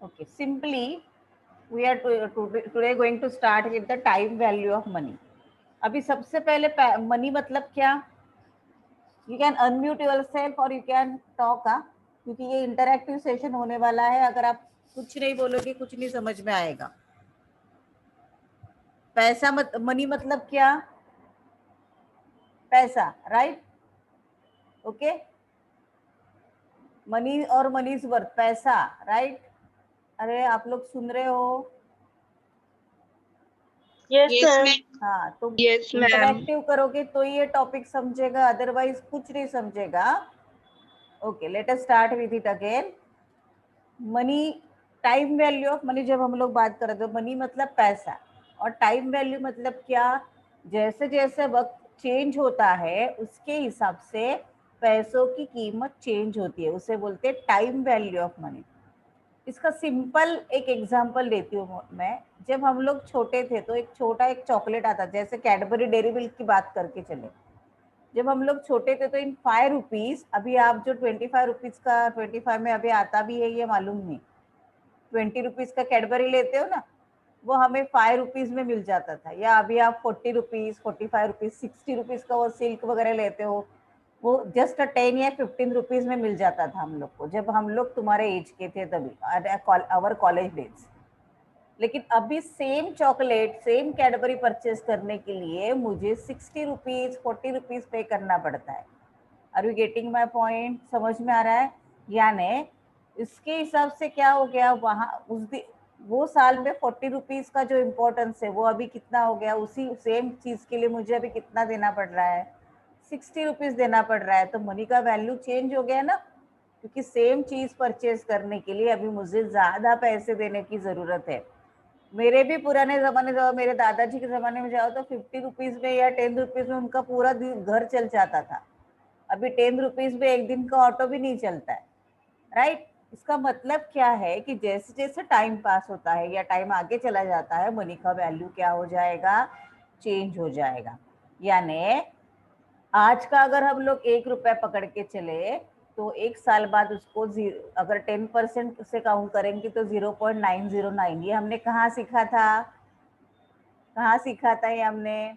Okay, simply we are today going to start with the time value of money. अभी सबसे पहले money मतलब क्या? You can unmute yourself or you can talk, क्योंकि ये interactive session होने वाला है. अगर आप कुछ नहीं बोलोगे कुछ नहीं समझ में आएगा. पैसा मनी मतलब क्या? पैसा, राइट? ओके, मनी और मनीज वर्थ, पैसा, राइट? अरे आप लोग सुन रहे हो? Yes ma'am. हाँ, तो यस मैम। इंटरैक्टिव करोगे तो ये टॉपिक समझेगा, अदरवाइज कुछ नहीं समझेगा. Okay, let us start with it again. Money, time value of money जब हम लोग बात करें तो मनी मतलब पैसा, और टाइम वैल्यू मतलब क्या? जैसे जैसे वक्त चेंज होता है उसके हिसाब से पैसों की कीमत चेंज होती है, उसे बोलते हैं टाइम वैल्यू ऑफ मनी. इसका सिंपल एक एग्जांपल देती हूँ मैं. जब हम लोग छोटे थे तो एक चॉकलेट आता, जैसे कैडबरी डेयरी मिल्क की बात करके चले. जब हम लोग छोटे थे तो इन 5 रुपीज, अभी आप जो 25 रुपीज का 25 में अभी आता भी है ये मालूम नहीं, 20 रुपीज का कैडबरी लेते हो ना, वो हमें 5 रुपीज में मिल जाता था. या अभी आप 40 रुपीज, 45 रुपीज, 60 रुपीज का वो सिल्क वगैरह लेते हो, वो जस्ट 10 या 15 रुपीज में मिल जाता था हम लोग को, जब हम लोग तुम्हारे एज के थे तभी, आवर कॉलेज डेज. लेकिन अभी same chocolate, same Cadbury purchase करने के लिए मुझे 60 रुपीज, 40 रुपीज पे करना पड़ता है. Are you getting my point? समझ में आ रहा है? यानी इसके हिसाब से क्या हो गया, वहां वो साल में 40 रुपीज का जो इम्पोर्टेंस है वो अभी कितना हो गया, उसी सेम चीज के लिए मुझे अभी कितना देना पड़ रहा है? 60 रुपीज देना पड़ रहा है. तो मनी का वैल्यू चेंज हो गया ना, क्योंकि सेम चीज परचेज करने के लिए अभी मुझे ज्यादा पैसे देने की जरूरत है. मेरे भी पुराने जमाने, जब मेरे दादाजी के जमाने में जाओ तो 50 रुपीज में या 10 रुपीज में उनका पूरा घर चल जाता था. अभी 10 रुपीज में एक दिन का ऑटो भी नहीं चलता है, राइट? इसका मतलब क्या है कि जैसे जैसे टाइम पास होता है या टाइम आगे चला जाता है, मनी का वैल्यू क्या हो जाएगा? चेंज हो जाएगा. यानी आज का अगर हम लोग 1 रुपया पकड़ के चले तो एक साल बाद उसको अगर 10% से काउंट करेंगे तो 0.909. ये हमने कहाँ सीखा था? कहाँ सीखा था ये हमने?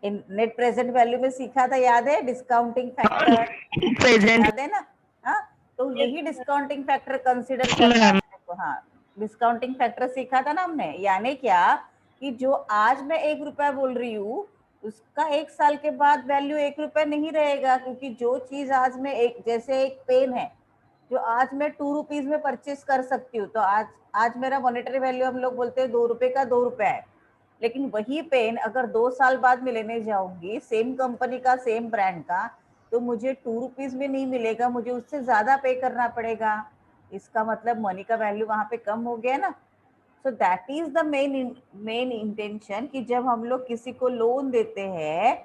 इन नेट प्रेजेंट वैल्यू में सीखा था, याद है? Discounting factor, present. याद है ना? हाँ, तो यही डिस्काउंटिंग फैक्टर कंसीडर करना है अपने को. हाँ, डिस्काउंटिंग फैक्टर सीखा था ना हमने. यानी क्या कि जो आज मैं 1 रुपया बोल रही हूँ उसका एक साल के बाद वैल्यू 1 रुपया नहीं रहेगा, क्योंकि जो चीज आज में जैसे एक पेन है जो आज मैं 2 रुपीज में परचेज कर सकती हूँ, तो आज मेरा मॉनेटरी वैल्यू हम लोग बोलते हैं 2 रुपए का 2 रुपया है. लेकिन वही पेन अगर 2 साल बाद में लेने जाऊंगी, सेम कंपनी का, सेम ब्रांड का, तो मुझे 2 रुपीज में नहीं मिलेगा, मुझे उससे ज्यादा पे करना पड़ेगा. इसका मतलब मनी का वैल्यू वहां पे कम हो गया ना. So that is the main intention कि जब हम लोग किसी को लोन देते हैं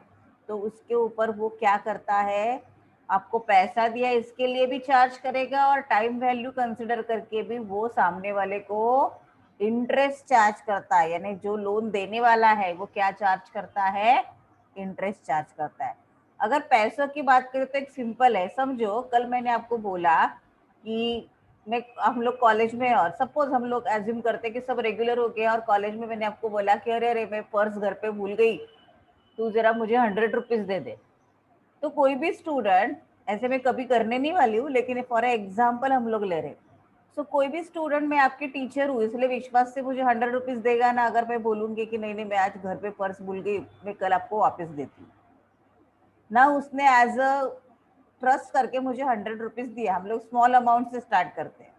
तो उसके ऊपर वो क्या करता है, आपको पैसा दिया इसके लिए भी चार्ज करेगा, और टाइम वैल्यू कंसिडर करके भी वो सामने वाले को इंटरेस्ट चार्ज करता है. यानी जो लोन देने वाला है वो क्या चार्ज करता है? इंटरेस्ट चार्ज करता है. अगर पैसों की बात करें तो एक सिंपल है, समझो कल मैंने आपको बोला कि हम लोग कॉलेज में, और सपोज हम लोग एज्यूम करते कि सब रेगुलर हो गया, और कॉलेज में मैंने आपको बोला कि अरे अरे मैं पर्स घर पे भूल गई, तू जरा मुझे 100 रुपीज दे दे. तो कोई भी स्टूडेंट, ऐसे मैं कभी करने नहीं वाली हूँ लेकिन फॉर एग्जाम्पल हम लोग ले रहे, सो कोई भी स्टूडेंट, मैं आपकी टीचर हूँ इसलिए विश्वास से मुझे 100 रुपीज देगा ना, अगर मैं बोलूंगी कि नहीं नहीं मैं आज घर पे पर्स भूल गई, मैं कल आपको वापस देती हूँ ना. उसने एज अ ट्रस्ट करके मुझे 100 रुपीज दिया. हम लोग स्मॉल अमाउंट से स्टार्ट करते हैं.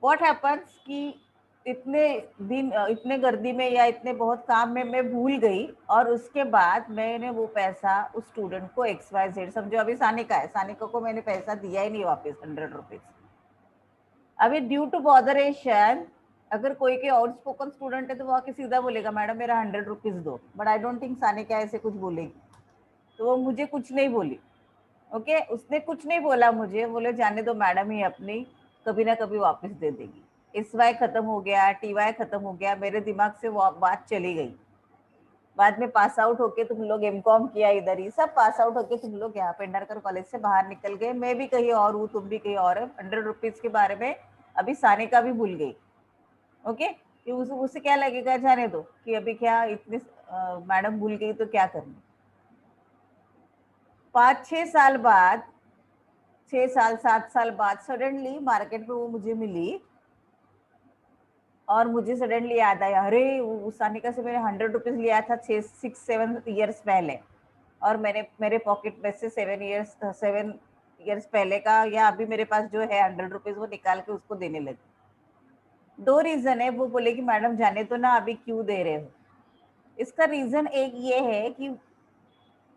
व्हाट हैपन्स कि इतने दिन, इतने गर्दी में या इतने बहुत काम में मैं भूल गई, और उसके बाद मैंने वो पैसा उस स्टूडेंट को XYZ, समझो अभी सानिका है, सानिका को मैंने पैसा दिया ही नहीं वापस 100 रुपीज. अभी ड्यू टू बॉदरेशन, अगर कोई के आउट स्पोकन स्टूडेंट है तो वो आके सीधा बोलेगा मैडम मेरा 100 रुपीज दो, but I don't think Sanika ऐसे कुछ बोलेगी. तो वो मुझे कुछ नहीं बोली. ओके, उसने कुछ नहीं बोला मुझे, बोले जाने दो मैडम ही अपनी कभी ना कभी वापस दे देगी. SY खत्म हो गया, TY खत्म हो गया, मेरे दिमाग से वो बात चली गई. बाद में पास आउट होके तुम लोग एमकॉम किया इधर ही, सब पास आउट होके तुम लोग यहाँ पेंडरकर कॉलेज से बाहर निकल गए, मैं भी कहीं और हूँ, तुम भी कहीं और है। 100 रुपीज के बारे में अभी सानिका भी भूल गई, ओके, कि उसे क्या लगेगा, जाने दो कि अभी क्या इतने मैडम भूल गई तो क्या करना। 5-6 साल बाद, 6 साल 7 साल बाद सडनली मार्केट में वो मुझे मिली और मुझे सडनली याद आया, अरे उस सानिका से मैंने 100 रुपीज लिया था 6-7 ईयर्स पहले, और मैंने मेरे पॉकेट में से 7 ईयर्स पहले का या अभी मेरे पास जो है 100 रुपीज वो निकाल के उसको देने लगी। 2 रीजन है, वो बोले कि मैडम जाने तो ना, अभी क्यों दे रहे हो। इसका रीजन एक ये है कि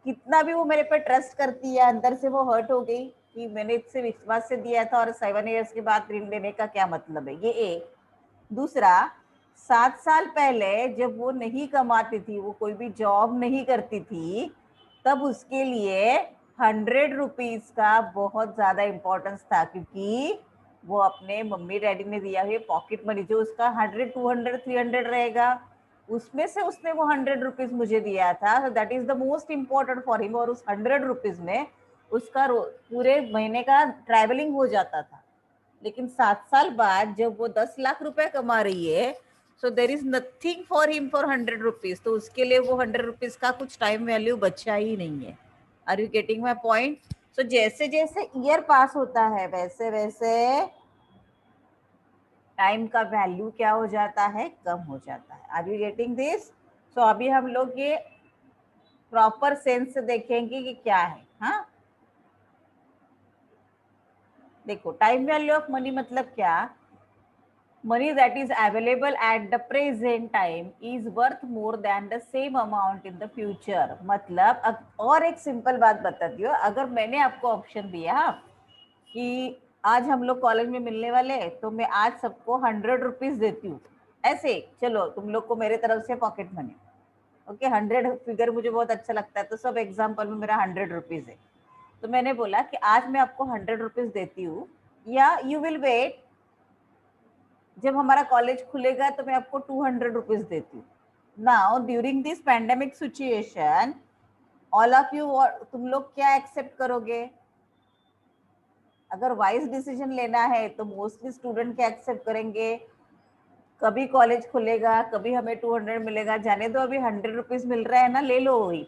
कितना भी वो मेरे पे ट्रस्ट करती है, अंदर से वो हर्ट हो गई कि मैंने इससे विश्वास से दिया था और 7 ईयर्स के बाद ऋण देने का क्या मतलब है, ये एक। दूसरा, 7 साल पहले जब वो नहीं कमाती थी, वो कोई भी जॉब नहीं करती थी, तब उसके लिए 100 रुपीज का बहुत ज्यादा इम्पोर्टेंस था, क्योंकि वो अपने मम्मी डैडी ने दिया हुए पॉकेट मनी जो उसका 100, 200, 300 रहेगा, उसमें से उसने वो 100 रुपीज मुझे दिया था, that is the most important for him. और उस 100 रुपीज में उसका पूरे महीने का ट्रैवलिंग हो जाता था। लेकिन 7 साल बाद जब वो 10 लाख रुपए कमा रही है, so there is nothing for him for 100 rupees, तो उसके लिए वो 100 रुपीज का कुछ टाइम वैल्यू बचा ही नहीं है। Are you getting my point? So जैसे जैसे ईयर पास होता है वैसे वैसे टाइम का वैल्यू क्या हो जाता है, कम हो जाता है। Are you getting this? So अभी हम लोग ये प्रॉपर सेंस से देखेंगे कि क्या है। हाँ, देखो, टाइम वैल्यू ऑफ मनी मतलब क्या? Money that is available at the present time is worth more than the same amount in the future। मतलब और एक सिंपल बात बताती हूँ, अगर मैंने आपको ऑप्शन दिया कि आज हम लोग कॉलेज में मिलने वाले, तो मैं आज सबको 100 रुपीज देती हूँ, ऐसे चलो तुम लोग को मेरे तरफ से पॉकेट मनी, ओके, 100 फिगर मुझे बहुत अच्छा लगता है, तो सब एग्जाम्पल में मेरा 100 रुपीज है। तो मैंने बोला कि आज मैं आपको 100 रुपीज देती हूँ, या यू विल वेट, जब हमारा कॉलेज खुलेगा तो मैं आपको 200 रुपीज देती हूँ। Now during this pandemic situation, all of you, तुम लोग क्या एक्सेप्ट करोगे? अगर वाइज डिसीजन लेना है तो मोस्टली स्टूडेंट क्या एक्सेप्ट करेंगे, कभी कॉलेज खुलेगा, कभी हमें 200 मिलेगा, जाने दो, अभी 100 रुपीज मिल रहा है ना, ले लो वही।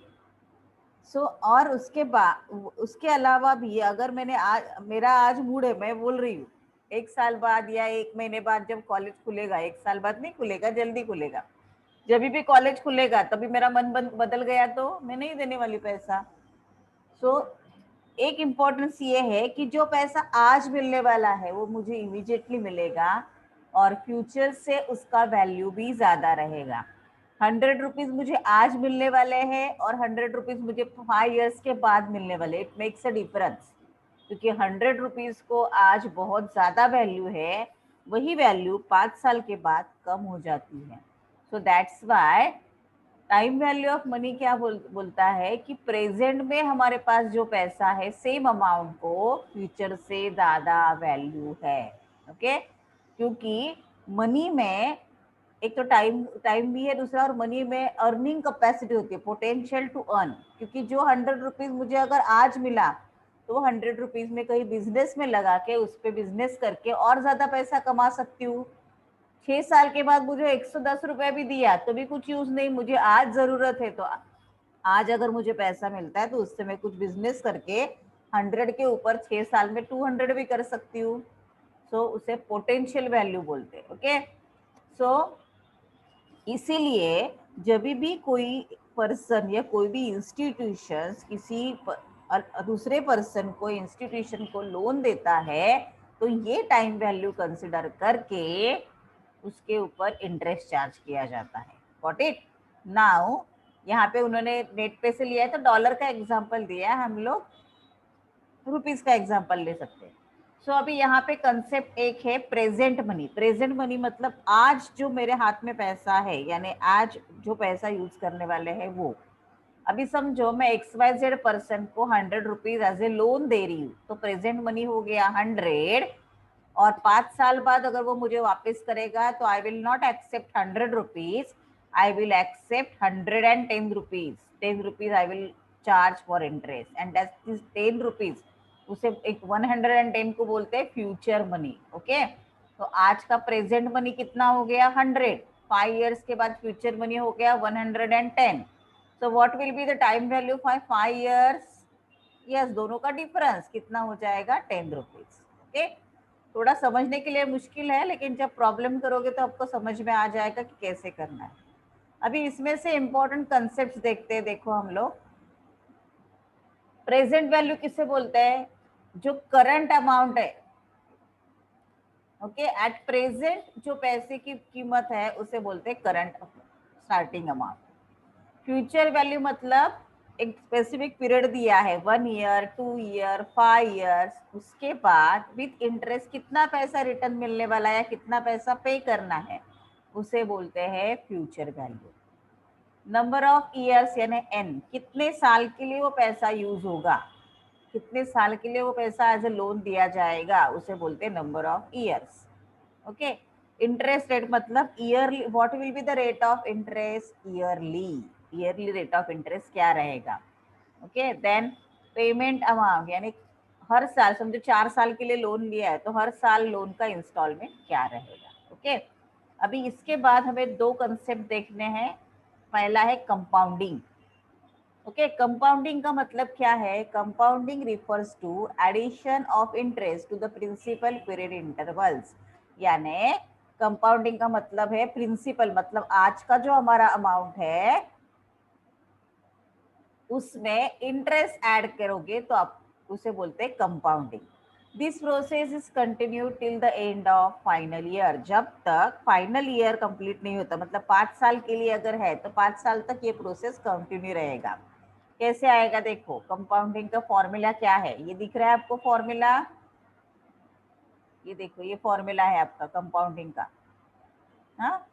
सो और उसके बाद, उसके अलावा भी अगर मैंने आज, मेरा आज मूड है, मैं बोल रही हूँ 1 साल बाद या 1 महीने बाद जब कॉलेज खुलेगा, 1 साल बाद नहीं खुलेगा, जल्दी खुलेगा, जब भी कॉलेज खुलेगा तभी मेरा मन बदल गया तो मैं नहीं देने वाली पैसा। सो एक इम्पोर्टेंस ये है कि जो पैसा आज मिलने वाला है वो मुझे इमीडिएटली मिलेगा, और फ्यूचर से उसका वैल्यू भी ज्यादा रहेगा। 100 रुपीज मुझे आज मिलने वाले हैं और 100 रुपीज मुझे 5 ईयर्स के बाद मिलने वाले, इट मेक्स अ डिफरेंस, क्योंकि 100 रुपीज को आज बहुत ज्यादा वैल्यू है, वही वैल्यू 5 साल के बाद कम हो जाती है। So that's why time value of money क्या बोलता है कि प्रेजेंट में हमारे पास जो पैसा है, सेम अमाउंट को फ्यूचर से ज्यादा वैल्यू है। ओके, क्योंकि मनी में एक तो टाइम टाइम भी है, दूसरा और मनी में अर्निंग कैपेसिटी होती है, पोटेंशियल टू अर्न, क्योंकि जो 100 रुपीज मुझे अगर आज मिला तो 100 रुपीज में कहीं बिजनेस में लगा के उस पर बिजनेस करके और ज्यादा पैसा कमा सकती हूँ। 6 साल के बाद मुझे 110 रुपए भी दिया तो भी कुछ यूज नहीं, मुझे आज जरूरत है, तो आज अगर मुझे पैसा मिलता है तो उससे मैं कुछ बिजनेस करके 100 के ऊपर 6 साल में 200 भी कर सकती हूँ। सो उसे पोटेंशियल वैल्यू बोलते हैं। ओके, सो इसीलिए जब भी कोई पर्सन या कोई भी इंस्टीट्यूशन किसी दूसरे पर्सन को, इंस्टीट्यूशन को लोन देता है, तो ये टाइम वैल्यू कंसिडर करके उसके ऊपर इंटरेस्ट चार्ज किया जाता है। Got it? नाउ यहाँ पे उन्होंने नेट पे से लिया है तो डॉलर का एग्जांपल दिया है, हम लोग रुपीस का एग्जांपल ले सकते हैं। सो अभी यहाँ पे कंसेप्ट एक है प्रेजेंट मनी। प्रेजेंट मनी मतलब आज जो मेरे हाथ में पैसा है, यानी आज जो पैसा यूज करने वाले हैं वो। अभी समझो मैं XYZ पर्सन को 100 रुपीज एज ए लोन दे रही हूँ, तो प्रेजेंट मनी हो गया 100, और 5 साल बाद अगर वो मुझे वापस करेगा तो I will not accept 100 rupees, I will accept 110 rupees. 10 rupees I will charge for interest, and that's this 10 rupees उसे एक 110 को बोलते हैं फ्यूचर मनी. ओके, तो आज का प्रेजेंट मनी कितना हो गया 100. 5 years के बाद फ्यूचर मनी हो गया 110. So what will be the time value for 5 years? Yes, दोनों का डिफरेंस कितना हो जाएगा 10 रुपीज. ओके, थोड़ा समझने के लिए मुश्किल है, लेकिन जब प्रॉब्लम करोगे तो आपको समझ में आ जाएगा कि कैसे करना है. अभी इसमें से इंपॉर्टेंट कंसेप्ट देखते हैं. देखो हम लोग प्रेजेंट वैल्यू किसे बोलते हैं? जो करंट अमाउंट है. ओके, एट प्रेजेंट जो पैसे की कीमत है उसे बोलते हैं current starting amount. Future value मतलब एक स्पेसिफिक पीरियड दिया है, 1 year, 2 year, 5 years, उसके बाद विथ इंटरेस्ट कितना पैसा रिटर्न मिलने वाला है, कितना पैसा पे करना है, उसे बोलते हैं future value. Number of years यानी एन, कितने साल के लिए वो पैसा यूज होगा, कितने साल के लिए वो पैसा एज ए लोन दिया जाएगा, उसे बोलते हैं number of years. Okay, interest rate मतलब yearly, what will be the rate of interest yearly, yearly rate of interest क्या रहेगा. ओके, देन पेमेंट अमाउंट यानी हर साल, समझो 4 साल के लिए लोन लिया है तो हर साल लोन का इंस्टॉलमेंट क्या रहेगा. ओके, अभी इसके बाद हमें दो कंसेप्ट देखने हैं. पहला है कंपाउंडिंग. ओके, कंपाउंडिंग का मतलब क्या है? Compounding refers to addition of interest to the principal period intervals. यानी कंपाउंडिंग का मतलब है प्रिंसिपल, मतलब आज का जो हमारा अमाउंट है उसमें इंटरेस्ट ऐड करोगे तो आप उसे बोलते हैं compounding. This process is continue till the end of final year. जब तक फाइनल ईयर कंप्लीट नहीं होता, मतलब 5 साल के लिए अगर है तो 5 साल तक ये प्रोसेस कंटिन्यू रहेगा. कैसे आएगा देखो, कंपाउंडिंग का फॉर्मूला क्या है, ये दिख रहा है आपको फॉर्मूला, ये देखो ये फॉर्मूला है आपका कंपाउंडिंग का. हाँ,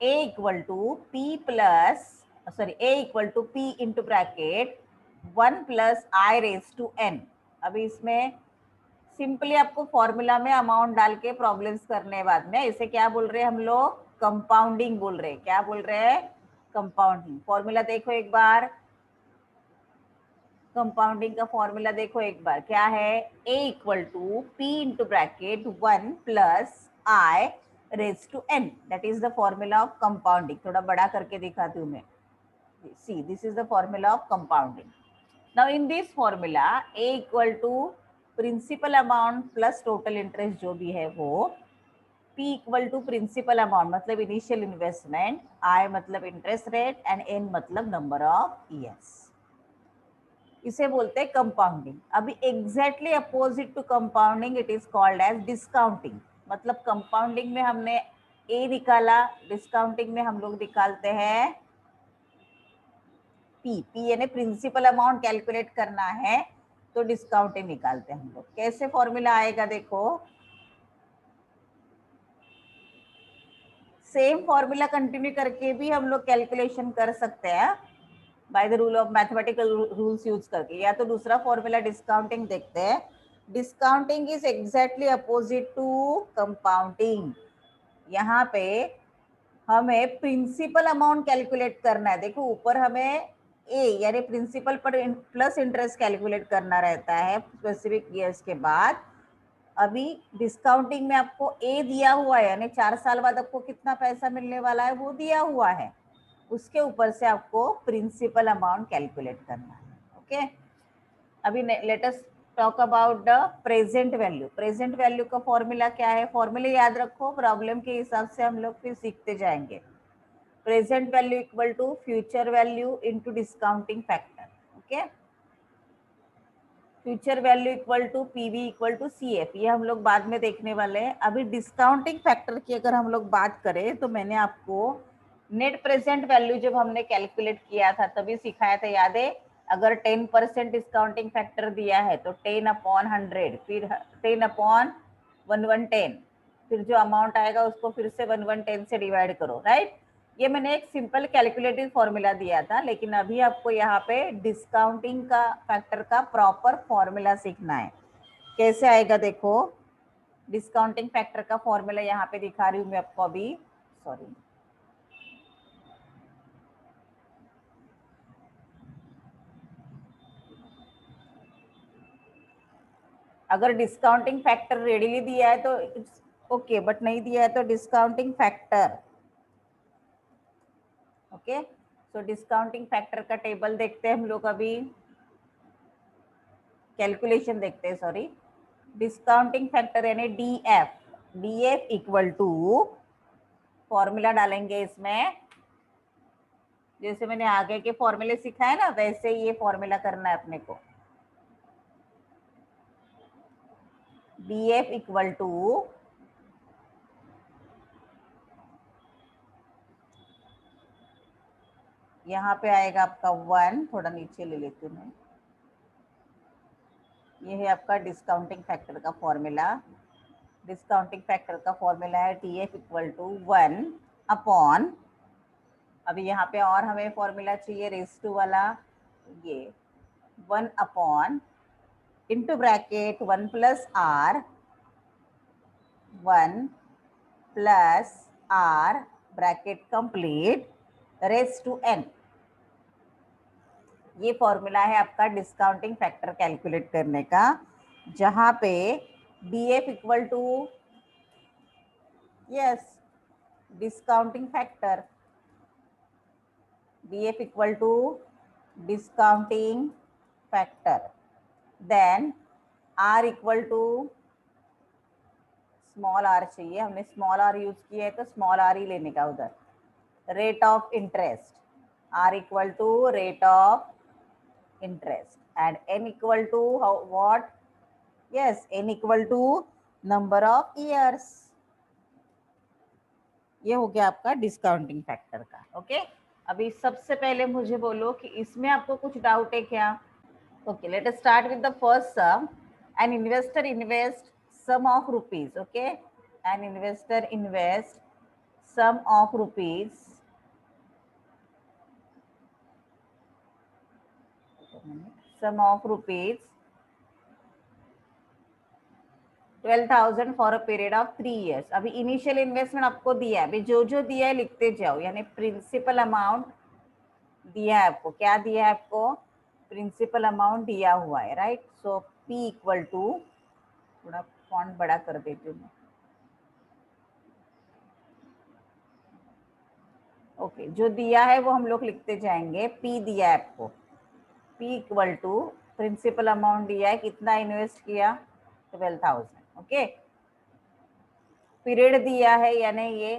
a equal to P plus sorry a equal to P into bracket 1 plus I raise to n. अभी इसमें सिंपली आपको फॉर्मूला में अमाउंट डाल के प्रॉब्लम्स करने बाद में इसे क्या बोल रहे हैं हम लोग, कंपाउंडिंग बोल रहे हैं. क्या बोल रहे हैं? कंपाउंडिंग. फॉर्मूला देखो एक बार, कंपाउंडिंग का फॉर्मूला देखो एक बार, क्या है? a equal to P into bracket 1 plus I raise to n. That is the formula of compounding. थोड़ा बड़ा करके दिखाती हूँ मैं. See, this is the formula of compounding. Now in this formula a equal to principal amount plus total interest जो भी है वो, p equal to principal amount मतलब इनिशियल इन्वेस्टमेंट, i मतलब इंटरेस्ट रेट एंड n मतलब number of years. इसे बोलते हैं कंपाउंडिंग. अभी exactly opposite to compounding it is called as discounting. मतलब कंपाउंडिंग में हमने ए निकाला, डिस्काउंटिंग में हम लोग निकालते हैं पी. पी यानी प्रिंसिपल अमाउंट कैलकुलेट करना है तो डिस्काउंटिंग निकालते हैं हम लोग. कैसे फॉर्मूला आएगा देखो, सेम फॉर्मूला कंटिन्यू करके भी हम लोग कैलकुलेशन कर सकते हैं by the rule of mathematical rules use करके, या तो दूसरा फॉर्मूला डिस्काउंटिंग देखते हैं. Discounting is exactly opposite to compounding. यहाँ पे हमें प्रिंसिपल अमाउंट कैलकुलेट करना है. देखो ऊपर हमें ए यानी प्रिंसिपल पर प्लस इंटरेस्ट कैलकुलेट करना रहता है स्पेसिफिक ईयर्स के बाद. अभी डिस्काउंटिंग में आपको ए दिया हुआ है यानी 4 साल बाद आपको कितना पैसा मिलने वाला है वो दिया हुआ है, उसके ऊपर से आपको प्रिंसिपल अमाउंट कैलकुलेट करना है. ओके, अभी let us talk about the present value. Present value का फॉर्मूला क्या है? फॉर्मूला याद रखो, प्रॉब्लम के हिसाब से हम लोग फिर सीखते जाएंगे. Present value equal to future value into discounting factor. Okay, future value equal to PV equal to CF. ये हम लोग बाद में देखने वाले हैं. अभी डिस्काउंटिंग फैक्टर की अगर हम लोग बात करें तो मैंने आपको नेट प्रेजेंट वैल्यू जब हमने कैलकुलेट किया था तभी सिखाया था, याद है? अगर 10% डिस्काउंटिंग फैक्टर दिया है तो 10 अपॉन 100, फिर 10 अपॉन 1110, फिर जो अमाउंट आएगा उसको फिर से 1110 से डिवाइड करो. राइट, ये मैंने एक सिंपल कैलकुलेटिव फॉर्मूला दिया था, लेकिन अभी आपको यहाँ पे डिस्काउंटिंग का फैक्टर का प्रॉपर फॉर्मूला सीखना है. कैसे आएगा देखो, डिस्काउंटिंग फैक्टर का फॉर्मूला यहाँ पे दिखा रही हूँ मैं आपको अभी. सॉरी, अगर डिस्काउंटिंग फैक्टर रेडीली दिया है तो इट्स ओके, बट नहीं दिया है तो discounting factor. Okay, so discounting factor का टेबल देखते हैं हम लोग, अभी कैलकुलेशन देखते हैं, सॉरी। डिस्काउंटिंग फैक्टर यानी DF, DF equal to, formula डालेंगे इसमें, जैसे मैंने आगे के फॉर्मूले सिखाए ना वैसे ये फॉर्मूला करना है अपने को। डीएफ इक्वल टू, यहाँ पे आएगा आपका 1, थोड़ा नीचे ले लेती हूँ मैं, ये है आपका डिस्काउंटिंग फैक्टर का फॉर्मूला। डिस्काउंटिंग फैक्टर का फॉर्मूला है डीएफ इक्वल टू 1 अपॉन, अभी यहाँ पे और हमें फॉर्मूला चाहिए रेस टू वाला, ये 1 upon into bracket 1 plus R, 1 plus R bracket complete raise to N. ये फॉर्मूला है आपका डिस्काउंटिंग फैक्टर कैलकुलेट करने का, जहां पे DF equal to, yes, discounting factor, DF equal to discounting factor, then R equal to, small R चाहिए, हमने small are use किया है तो स्मॉल आर ही लेने का उधर, rate of interest, R equal to rate of interest, and n equal to how, what, yes, n equal to number of years। ये हो गया आपका डिस्काउंटिंग फैक्टर का। ओके, अभी सबसे पहले मुझे बोलो कि इसमें आपको कुछ डाउट है क्या? Okay, let us start with the first sum. An investor invest sum of rupees, okay, an investor invest sum of rupees, sum of rupees 12,000 for a period of 3 years। अभी इनिशियल इन्वेस्टमेंट आपको दिया है, अभी जो जो दिया है लिखते जाओ, यानी प्रिंसिपल अमाउंट दिया है आपको, क्या दिया है आपको? प्रिंसिपल अमाउंट दिया हुआ है, right. So P equal to, थोड़ा फॉन्ट बड़ा कर देती हूँ मैं, ओके, जो दिया है वो हम लोग लिखते जाएंगे। पी दिया है आपको, P equal to principal amount दिया है, कितना इन्वेस्ट किया? 12,000। ओके, पीरियड दिया है यानी ये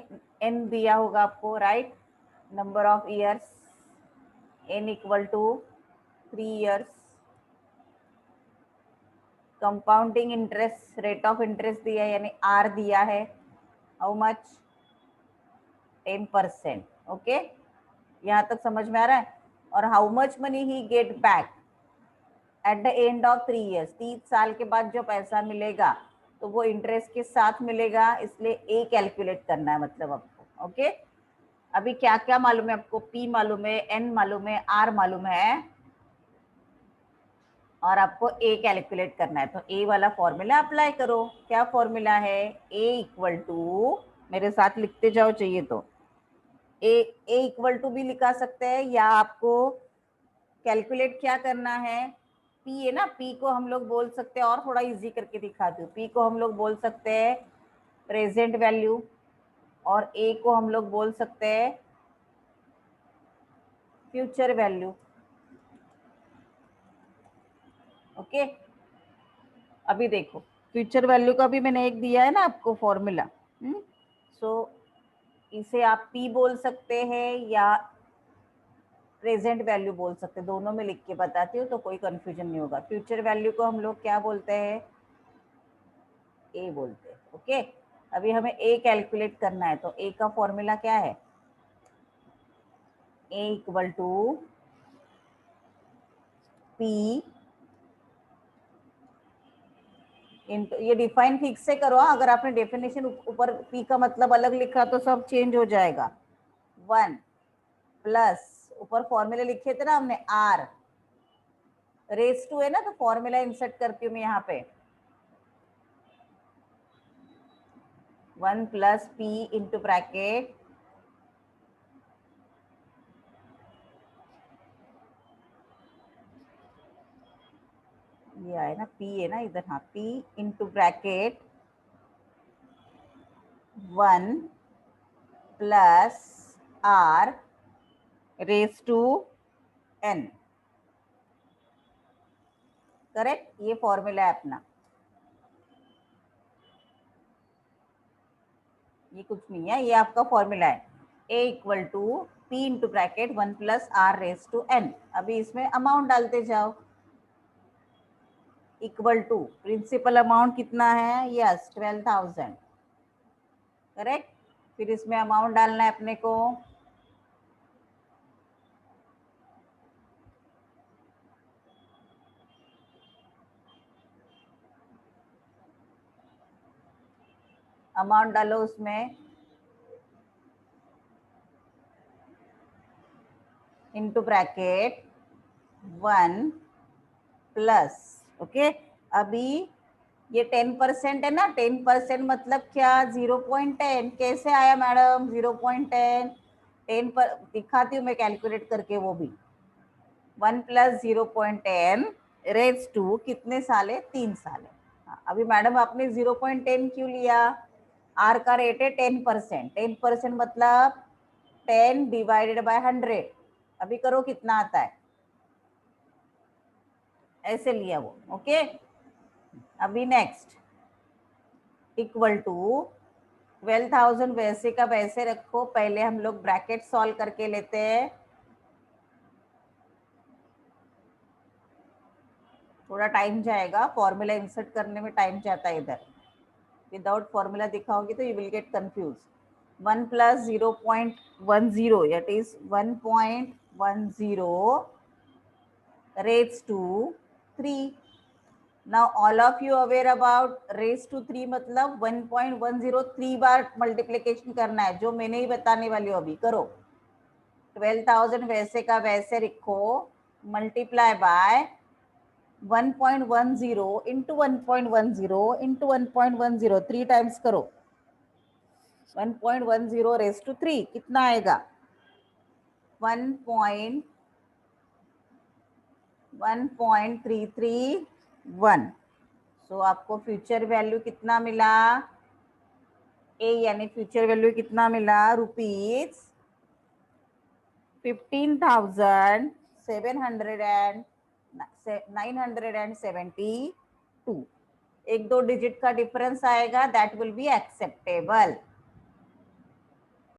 एन दिया होगा आपको, right, number of years N equal to 3 years, compounding interest, rate of interest दिया है यानी आर दिया है, हाउ मच? 10%। ओके, यहाँ तक समझ में आ रहा है? और how much money he get back at the end of 3 years, 3 साल के बाद जो पैसा मिलेगा तो वो इंटरेस्ट के साथ मिलेगा, इसलिए ए कैलकुलेट करना है मतलब आपको। ओके, अभी क्या क्या मालूम है आपको? पी मालूम है, एन मालूम है, आर मालूम है, और आपको ए कैलकुलेट करना है, तो ए वाला फॉर्मूला अप्लाई करो। क्या फॉर्मूला है? ए इक्वल टू, मेरे साथ लिखते जाओ चाहिए तो, ए इक्वल टू भी लिखा सकते हैं, या आपको कैलकुलेट क्या करना है? पी है ना, पी को हम लोग बोल सकते हैं, और थोड़ा इजी करके दिखाती हूँ, पी को हम लोग बोल सकते हैं प्रेजेंट वैल्यू, और ए को हम लोग बोल सकते हैं फ्यूचर वैल्यू। ओके, अभी देखो, फ्यूचर वैल्यू का भी मैंने एक दिया है ना आपको फॉर्मूला, सो इसे आप पी बोल सकते हैं या प्रेजेंट वैल्यू बोल सकते हैं, दोनों में लिख के बताती हूँ तो कोई कंफ्यूजन नहीं होगा। फ्यूचर वैल्यू को हम लोग क्या बोलते हैं? ए बोलते हैं। ओके, अभी हमें ए कैलकुलेट करना है, तो ए का फॉर्मूला क्या है? ए इक्वल टू पी, ये डिफाइन ठीक से करो, अगर आपने डेफिनेशन ऊपर पी का मतलब अलग लिखा तो सब चेंज हो जाएगा। 1 प्लस, ऊपर फॉर्मूले लिखे थे ना हमने, आर रेस टू है ना, तो फॉर्मूला इंसर्ट करती हूँ मैं यहाँ पे, 1 प्लस पी इंटू ब्रैकेट क्या है ना, p है ना इधर, हाँ, p into bracket 1 plus r raise to n, correct, ये फॉर्मूला है अपना, ये कुछ नहीं है, ये आपका फॉर्मूला है, a equal to p into bracket 1 plus r raise to n। अभी इसमें अमाउंट डालते जाओ, इक्वल टू प्रिंसिपल अमाउंट कितना है, यस 12,000, करेक्ट, फिर इसमें अमाउंट डालना है अपने को, अमाउंट डालो उसमें, इंटू ब्रैकेट 1 प्लस, ओके, अभी ये 10% है ना, 10% मतलब क्या, 0.10, कैसे आया मैडम 0.10, 10 पर दिखाती हूँ मैं कैलकुलेट करके, वो भी 1 प्लस 0.10 रेज टू कितने साले, 3 साले। हाँ, अभी मैडम आपने 0.10 क्यों लिया, आर का रेट है 10%, 10% मतलब 10 डिवाइडेड बाय 100, अभी करो कितना आता है, ऐसे लिया वो, ओके। अभी नेक्स्ट इक्वल टू 12,000 वैसे का वैसे रखो, पहले हम लोग ब्रैकेट सॉल्व करके लेते हैं, थोड़ा टाइम जाएगा, फॉर्मूला इंसर्ट करने में टाइम जाता है इधर, विदाउट फॉर्मूला दिखाओगे तो you will get confuse. 1 plus 0.10 that is 1.10 raised to 3। now all of you aware about raised to 3 मतलब 1.10 3 बार मल्टीप्लिकेशन करना है, जो मैंने ही बताने वाली हूँ, अभी करो। 12,000 वैसे का वैसे रखो, multiply by 1.10 into 1.10 into 1.10, 3 times करो, 1.10 रेज टू 3 कितना आएगा, 1.331। सो आपको फ्यूचर वैल्यू कितना मिला, ए यानी फ्यूचर वैल्यू कितना मिला, रुपीज 15,972। एक दो डिजिट का डिफरेंस आएगा, दैट विल बी एक्सेप्टेबल,